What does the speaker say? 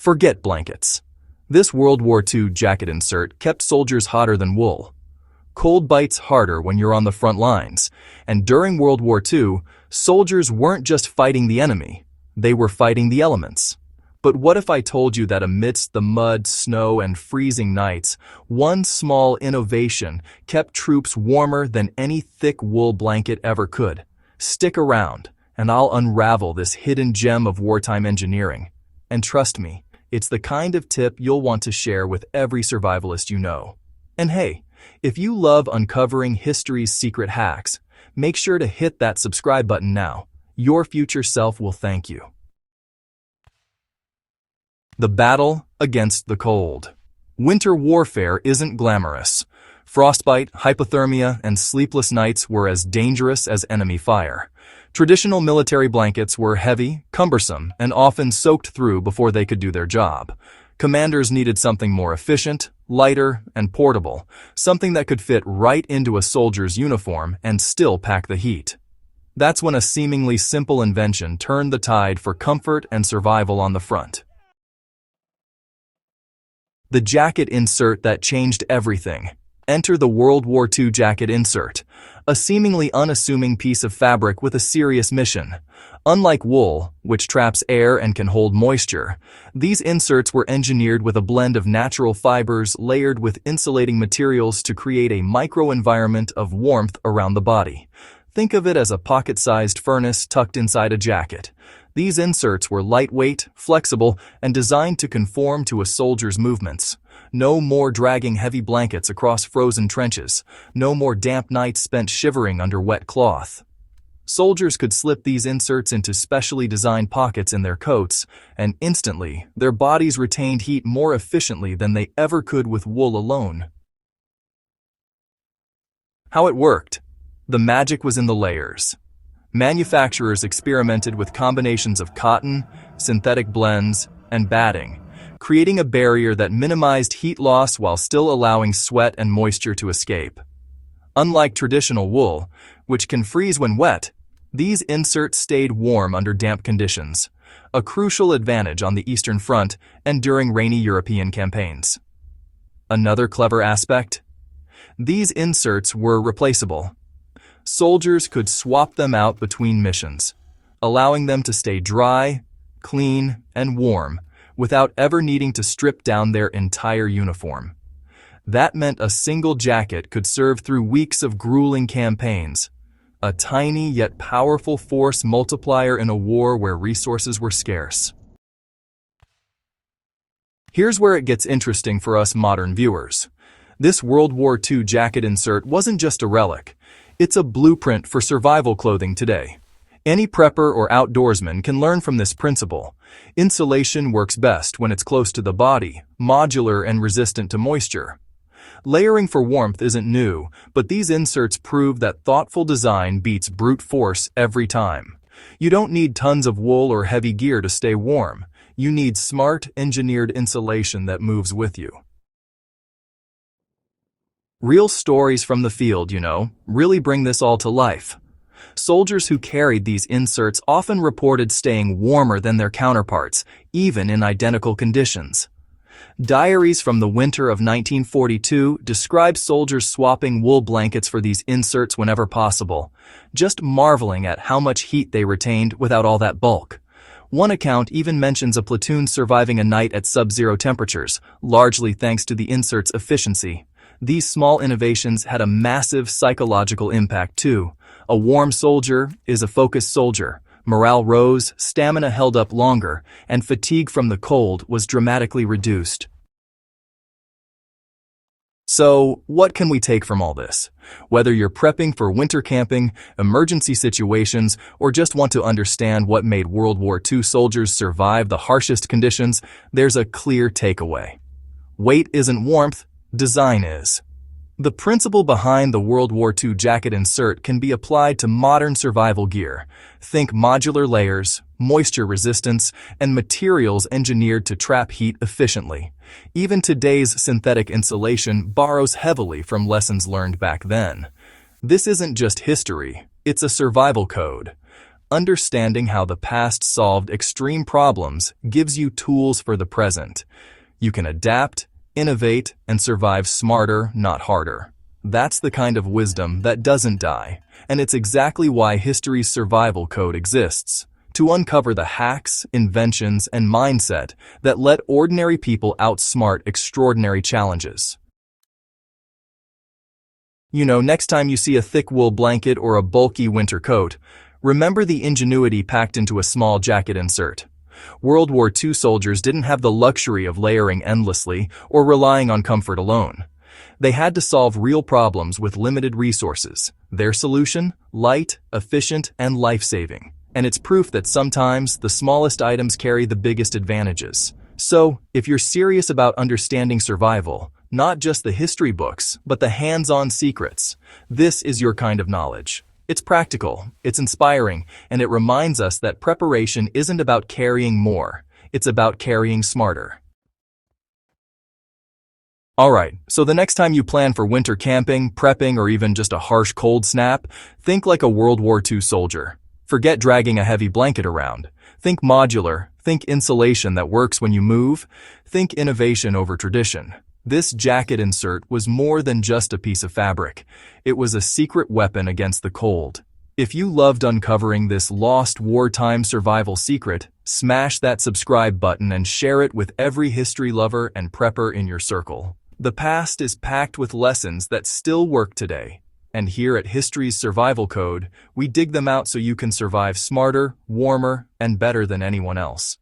Forget blankets. This World War II jacket insert kept soldiers hotter than wool. Cold bites harder when you're on the front lines, and during World War II, soldiers weren't just fighting the enemy, they were fighting the elements. But what if I told you that amidst the mud, snow, and freezing nights, one small innovation kept troops warmer than any thick wool blanket ever could? Stick around, and I'll unravel this hidden gem of wartime engineering. And trust me, it's the kind of tip you'll want to share with every survivalist you know. And hey, if you love uncovering history's secret hacks, make sure to hit that subscribe button now. Your future self will thank you. The battle against the cold. Winter warfare isn't glamorous. Frostbite, hypothermia, and sleepless nights were as dangerous as enemy fire. Traditional military blankets were heavy, cumbersome, and often soaked through before they could do their job. Commanders needed something more efficient, lighter, and portable, something that could fit right into a soldier's uniform and still pack the heat. That's when a seemingly simple invention turned the tide for comfort and survival on the front. The jacket insert that changed everything. Enter the World War II jacket insert, a seemingly unassuming piece of fabric with a serious mission. Unlike wool, which traps air and can hold moisture, these inserts were engineered with a blend of natural fibers layered with insulating materials to create a microenvironment of warmth around the body. Think of it as a pocket-sized furnace tucked inside a jacket. These inserts were lightweight, flexible, and designed to conform to a soldier's movements. No more dragging heavy blankets across frozen trenches. No more damp nights spent shivering under wet cloth. Soldiers could slip these inserts into specially designed pockets in their coats, and instantly, their bodies retained heat more efficiently than they ever could with wool alone. How it worked? The magic was in the layers. Manufacturers experimented with combinations of cotton, synthetic blends, and batting, creating a barrier that minimized heat loss while still allowing sweat and moisture to escape. Unlike traditional wool, which can freeze when wet, these inserts stayed warm under damp conditions, a crucial advantage on the Eastern Front and during rainy European campaigns. Another clever aspect? These inserts were replaceable. Soldiers could swap them out between missions, allowing them to stay dry, clean, and warm without ever needing to strip down their entire uniform. That meant a single jacket could serve through weeks of grueling campaigns, a tiny yet powerful force multiplier in a war where resources were scarce. Here's where it gets interesting for us modern viewers. This World War II jacket insert wasn't just a relic. It's a blueprint for survival clothing today. Any prepper or outdoorsman can learn from this principle. Insulation works best when it's close to the body, modular and resistant to moisture. Layering for warmth isn't new, but these inserts prove that thoughtful design beats brute force every time. You don't need tons of wool or heavy gear to stay warm. You need smart, engineered insulation that moves with you. Real stories from the field, really bring this all to life. Soldiers who carried these inserts often reported staying warmer than their counterparts, even in identical conditions. Diaries from the winter of 1942 describe soldiers swapping wool blankets for these inserts whenever possible, just marveling at how much heat they retained without all that bulk. One account even mentions a platoon surviving a night at sub-zero temperatures, largely thanks to the insert's efficiency. These small innovations had a massive psychological impact too. A warm soldier is a focused soldier. Morale rose, stamina held up longer, and fatigue from the cold was dramatically reduced. So, what can we take from all this? Whether you're prepping for winter camping, emergency situations, or just want to understand what made World War II soldiers survive the harshest conditions, there's a clear takeaway. Weight isn't warmth, design is. The principle behind the World War II jacket insert can be applied to modern survival gear. Think modular layers, moisture resistance, and materials engineered to trap heat efficiently. Even today's synthetic insulation borrows heavily from lessons learned back then. This isn't just history, it's a survival code. Understanding how the past solved extreme problems gives you tools for the present. You can adapt, innovate, and survive smarter, not harder. That's the kind of wisdom that doesn't die, and it's exactly why history's survival code exists, to uncover the hacks, inventions, and mindset that let ordinary people outsmart extraordinary challenges. Next time you see a thick wool blanket or a bulky winter coat, remember the ingenuity packed into a small jacket insert. World War II soldiers didn't have the luxury of layering endlessly or relying on comfort alone. They had to solve real problems with limited resources. Their solution? Light, efficient, and life-saving. And it's proof that sometimes the smallest items carry the biggest advantages. So, if you're serious about understanding survival, not just the history books, but the hands-on secrets, this is your kind of knowledge. It's practical, it's inspiring, and it reminds us that preparation isn't about carrying more, it's about carrying smarter. Alright, so the next time you plan for winter camping, prepping, or even just a harsh cold snap, think like a World War II soldier. Forget dragging a heavy blanket around. Think modular, think insulation that works when you move, think innovation over tradition. This jacket insert was more than just a piece of fabric. It was a secret weapon against the cold. If you loved uncovering this lost wartime survival secret, smash that subscribe button and share it with every history lover and prepper in your circle. The past is packed with lessons that still work today. And here at History's Survival Code, we dig them out so you can survive smarter, warmer, and better than anyone else.